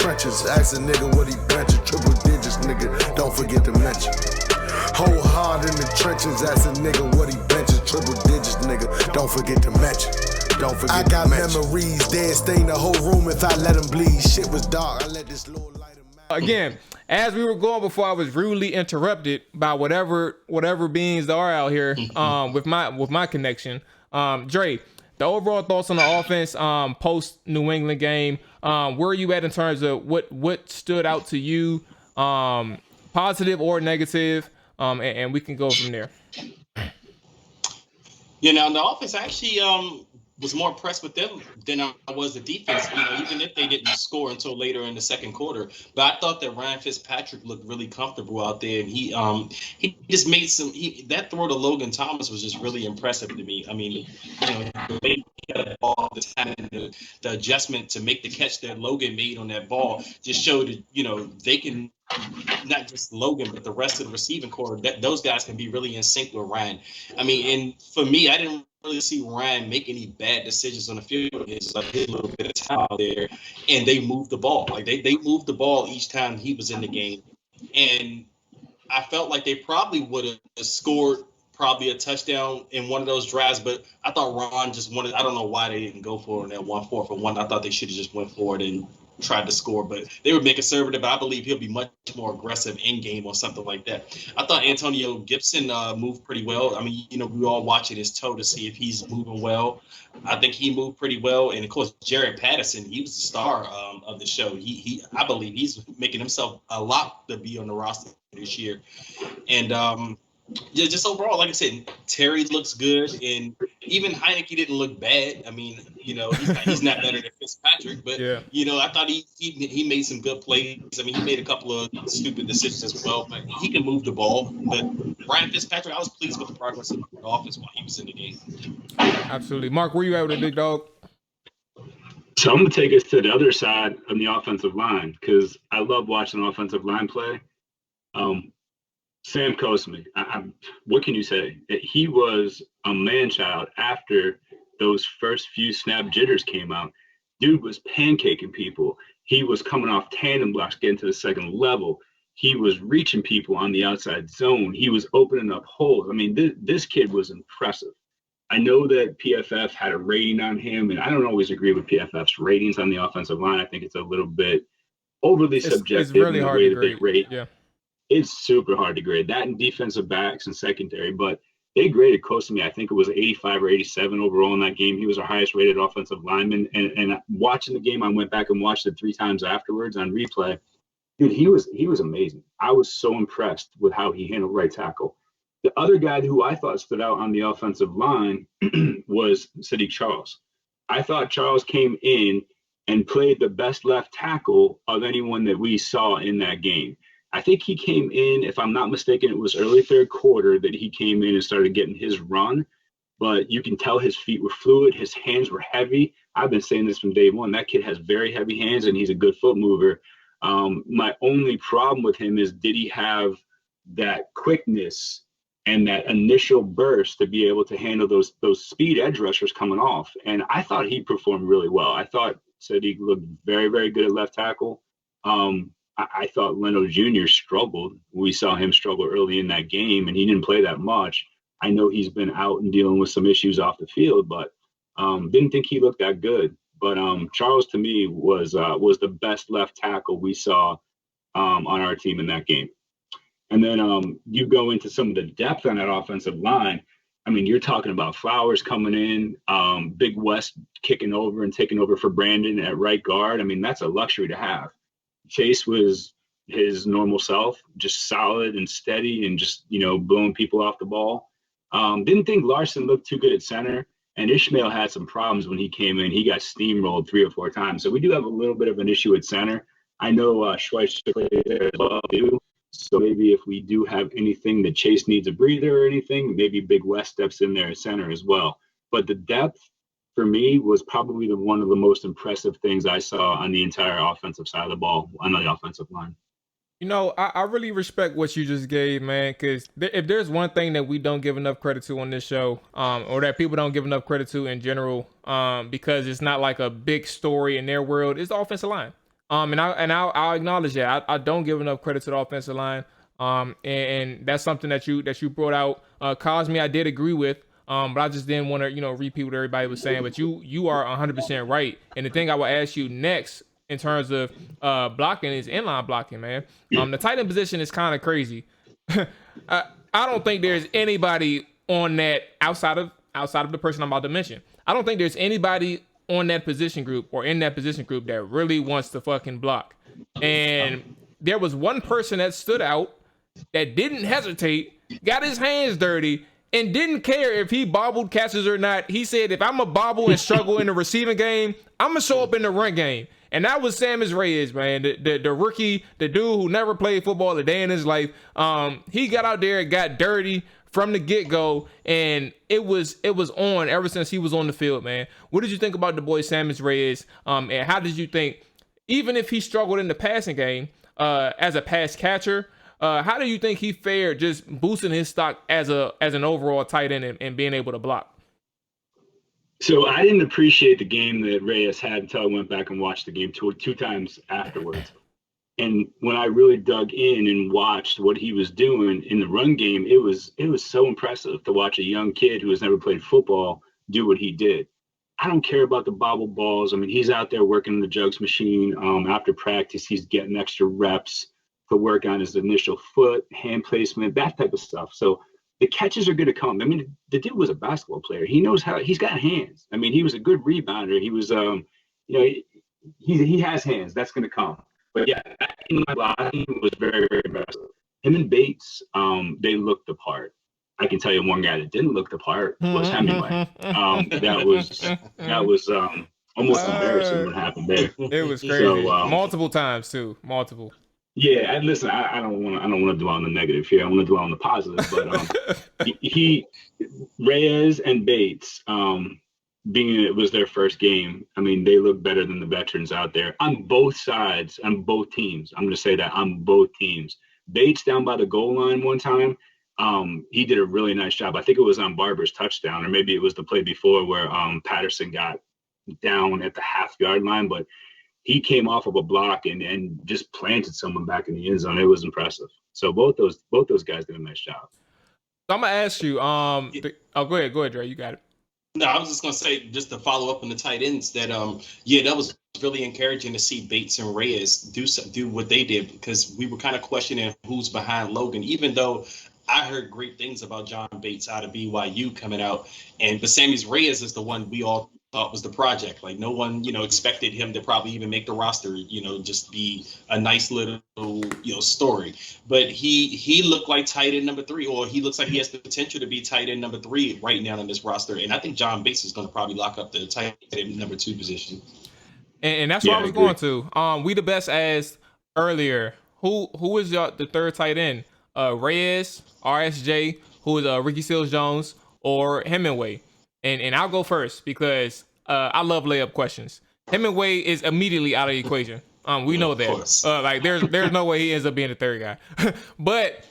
trenches. Ask a nigga what he benching. Triple digits, nigga, don't forget to mention. Whole hard in the trenches. Ask a nigga what he benches. Triple digits, nigga, don't forget to mention. Don't forget I got memories, dead stain the whole room if I let him bleed. Shit was dark, I let this little light again, as we were going before I was rudely interrupted by whatever beings there are out here with my connection. Dre, the overall thoughts on the offense post New England game. Where are you at in terms of what stood out to you, positive or negative? And we can go from there. You know, the offense actually was more impressed with them than I was the defense, you know, even if they didn't score until later in the second quarter. But I thought that Ryan Fitzpatrick looked really comfortable out there, and he just made that throw to Logan Thomas was just really impressive to me. I mean, you know, the ball, the time, the adjustment to make the catch that Logan made on that ball just showed that, you know, they can, not just Logan, but the rest of the receiving core, that those guys can be really in sync with Ryan. I mean, and for me, I didn't really see Ryan make any bad decisions on the field. It's like his little bit of time out there, and they moved the ball. Like they moved the ball each time he was in the game, and I felt like they probably would have scored probably a touchdown in one of those drives, but I thought Ron just wanted. I don't know why they didn't go for it in that 1-4 for 1. I thought they should have just went for it and tried to score, but they were being conservative. I believe he'll be much more aggressive in game or something like that. I thought Antonio Gibson moved pretty well. I mean, you know, we all watching his toe to see if he's moving well. I think he moved pretty well, and of course, Jared Patterson, he was the star of the show. I believe he's making himself a lot to be on the roster this year, and yeah, just overall, like I said, Terry looks good, and even Heineke didn't look bad. I mean, you know, he's not better than Fitzpatrick, but yeah. You know, I thought he made some good plays. I mean, he made a couple of stupid decisions as well, but he can move the ball. But Ryan Fitzpatrick, I was pleased with the progress of the offense while he was in the game. Absolutely, Mark, where you at with the big dog? So I'm gonna take us to the other side of the offensive line because I love watching offensive line play. Sam Cosmi, what can you say? He was a man-child after those first few snap jitters came out. Dude was pancaking people. He was coming off tandem blocks, getting to the second level. He was reaching people on the outside zone. He was opening up holes. I mean, this kid was impressive. I know that PFF had a rating on him, and I don't always agree with PFF's ratings on the offensive line. I think it's a little bit overly subjective really in the hard way to that they rate. Yeah. It's super hard to grade that in defensive backs and secondary, but they graded Cosmi. I think it was 85 or 87 overall in that game. He was our highest rated offensive lineman. And watching the game, I went back and watched it 3 times afterwards on replay. Dude, he was amazing. I was so impressed with how he handled right tackle. The other guy who I thought stood out on the offensive line was Sadiq Charles. I thought Charles came in and played the best left tackle of anyone that we saw in that game. I think he came in, if I'm not mistaken, it was early third quarter that he came in and started getting his run. But you can tell his feet were fluid. His hands were heavy. I've been saying this from day one. That kid has very heavy hands, and he's a good foot mover. My only problem with him is, did he have that quickness and that initial burst to be able to handle those speed edge rushers coming off? And I thought he performed really well. I thought Sadiq looked very, very good at left tackle. I thought Leno Jr. struggled. We saw him struggle early in that game, and he didn't play that much. I know he's been out and dealing with some issues off the field, but didn't think he looked that good. But Charles, to me, was the best left tackle we saw on our team in that game. And then you go into some of the depth on that offensive line. I mean, you're talking about Flowers coming in, Big West kicking over and taking over for Brandon at right guard. I mean, that's a luxury to have. Chase was his normal self, just solid and steady and just, you know, blowing people off the ball. Didn't think Larson looked too good at center, and Ishmael had some problems when he came in. He got steamrolled 3 or 4 times. So we do have a little bit of an issue at center. I know Schweitzer played there as well too. So maybe if we do have anything that Chase needs a breather or anything, maybe Big West steps in there at center as well. But the depth, for me, was probably one of the most impressive things I saw on the entire offensive side of the ball, on the offensive line. You know, I really respect what you just gave, man, because if there's one thing that we don't give enough credit to on this show, or that people don't give enough credit to in general, because it's not like a big story in their world, it's the offensive line. And I'll acknowledge that. I don't give enough credit to the offensive line. And that's something that you brought out. Cosmi, I did agree with. But I just didn't want to, repeat what everybody was saying. But you are 100% right. And the thing I will ask you next in terms of blocking is inline blocking, man. The tight end position is kind of crazy. I don't think there's anybody on that outside of the person I'm about to mention. I don't think there's anybody on that position group or in that position group that really wants to fucking block. And there was one person that stood out that didn't hesitate, got his hands dirty, and didn't care if he bobbled catches or not. He said, if I'm a bobble and struggle in the receiving game, I'm going to show up in the run game. And that was Sam Reyes, man, the rookie, the dude who never played football a day in his life. He got out there and got dirty from the get-go, and it was on ever since he was on the field, man. What did you think about the boy Sam Reyes? And how did you think, even if he struggled in the passing game as a pass catcher, how do you think he fared just boosting his stock as an overall tight end and being able to block? So I didn't appreciate the game that Reyes had until I went back and watched the game two times afterwards. And when I really dug in and watched what he was doing in the run game, it was so impressive to watch a young kid who has never played football do what he did. I don't care about the bobble balls. I mean, he's out there working the jugs machine. After practice, he's getting extra reps to work on his initial foot, hand placement, that type of stuff. So the catches are going to come. I mean, the dude was a basketball player. He knows how. He's got hands. I mean, he was a good rebounder. He was, he has hands. That's going to come. But yeah, in my blocking was very, very impressive. Him and Bates, they looked the part. I can tell you one guy that didn't look the part was Hemingway. That was almost embarrassing what happened there. It was crazy. So, multiple times too. Multiple. Yeah, and listen, I don't want to dwell on the negative here. I want to dwell on the positive. But Reyes and Bates, being it was their first game, I mean, they look better than the veterans out there on both sides, on both teams. I'm going to say that on both teams. Bates down by the goal line one time, he did a really nice job. I think it was on Barber's touchdown, or maybe it was the play before where Patterson got down at the half-yard line, but he came off of a block and just planted someone back in the end zone. It was impressive. So both those guys did a nice job. So I'm gonna ask you. Go ahead, Dre. You got it. No, I was just gonna say, just to follow up on the tight ends, that that was really encouraging to see Bates and Reyes do what they did, because we were kind of questioning who's behind Logan, even though I heard great things about John Bates out of BYU coming out, but Sammy Reyes is the one we all thought was the project. Like, no one, expected him to probably even make the roster, just be a nice little, story. But he looked like tight end number 3, or he looks like he has the potential to be tight end number 3 right now in this roster. And I think John Bates is going to probably lock up the tight end number 2 position. And that's what I was going to. We the best asked earlier, who is the third tight end? Reyes, RSJ, who is Ricky Seals-Jones, or Hemingway? And I'll go first because I love layup questions. Hemingway is immediately out of the equation. We know that. There's no way he ends up being the third guy. But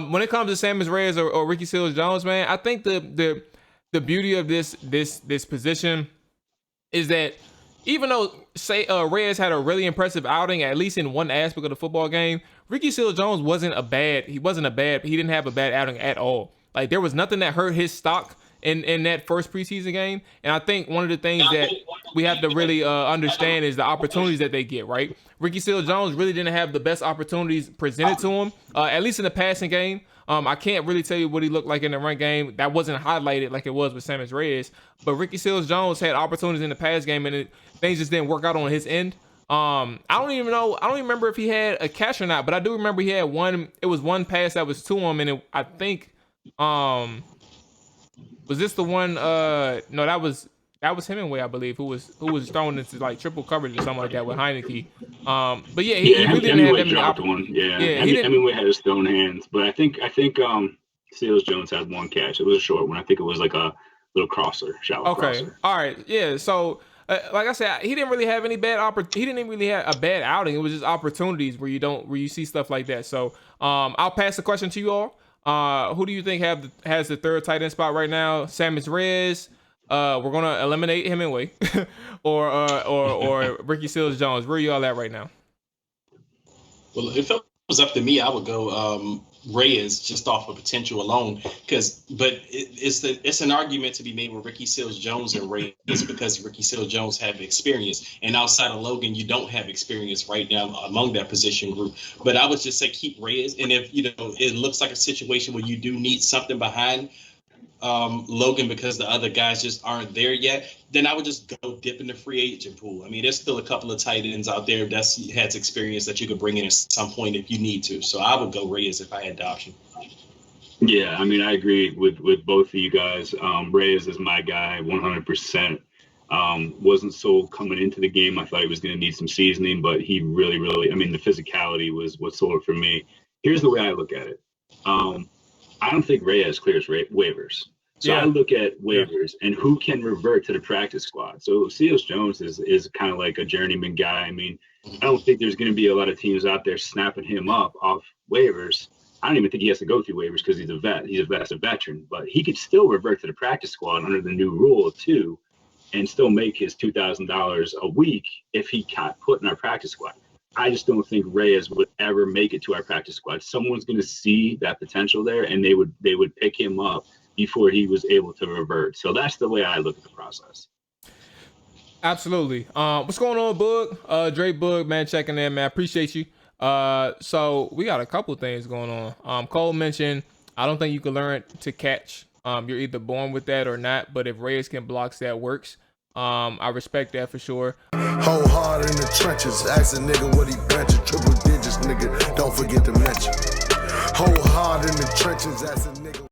when it comes to Sam Reyes or Ricky Seals-Jones, man, I think the beauty of this position is that even though Reyes had a really impressive outing, at least in one aspect of the football game, Ricky Seals-Jones he didn't have a bad outing at all. Like, there was nothing that hurt his stock in that first preseason game. And I think one of the things that we have to really understand is the opportunities that they get, right? Ricky Seals-Jones really didn't have the best opportunities presented to him, at least in the passing game. I can't really tell you what he looked like in the run game. That wasn't highlighted like it was with Sam Reyes. But Ricky Seals-Jones had opportunities in the pass game, and things just didn't work out on his end. I don't even remember if he had a catch or not, but I do remember he had one. It was one pass that was to him, and I think was this the one? No, that was Hemingway, I believe, who was thrown into like triple coverage or something like that with Heineke. But yeah, he really didn't have that many opportunities. Hemingway had his thrown hands, but I think Seals-Jones had one catch. It was a short one. I think it was like a little shallow crosser. All right, yeah. So like I said, he didn't really have any bad he didn't even really have a bad outing. It was just opportunities where you see stuff like that. So I'll pass the question to you all. Who do you think has the third tight end spot right now? Sam Reyes. We're gonna eliminate Hemingway, or Ricky Seals-Jones. Where are y'all at right now? Well, if it was up to me, I would go Reyes just off of potential alone. But it's an argument to be made with Ricky Seals-Jones and Reyes because Ricky Seals-Jones have experience, and outside of Logan, you don't have experience right now among that position group. But I would just say keep Reyes, and if it looks like a situation where you do need something behind Logan because the other guys just aren't there yet, then I would just go dip in the free agent pool. I mean, there's still a couple of tight ends out there that has experience that you could bring in at some point if you need to. So I would go Reyes if I had the option. Yeah, I mean, I agree with both of you guys. Reyes is my guy, 100%. Wasn't sold coming into the game. I thought he was going to need some seasoning, but he really, I mean, the physicality was what sold it for me. Here's the way I look at it. I don't think Reyes clears waivers. So I look at waivers and who can revert to the practice squad. So Seals-Jones is kind of like a journeyman guy. I mean, I don't think there's going to be a lot of teams out there snapping him up off waivers. I don't even think he has to go through waivers because he's a vet. He's a veteran. But he could still revert to the practice squad under the new rule too and still make his $2,000 a week if he got put in our practice squad. I just don't think Reyes would ever make it to our practice squad. Someone's going to see that potential there, and they would pick him up before he was able to revert. So that's the way I look at the process. Absolutely. What's going on, Boog? Dre Boog, man, checking in, man. Appreciate you. So we got a couple things going on. Cole mentioned, I don't think you can learn to catch. You're either born with that or not. But if Reyes can block, that works. I respect that for sure. Whole hard in the trenches, ask a nigga what he benching, triple digits, nigga, don't forget to mention. Whole hard in the trenches, ask a nigga.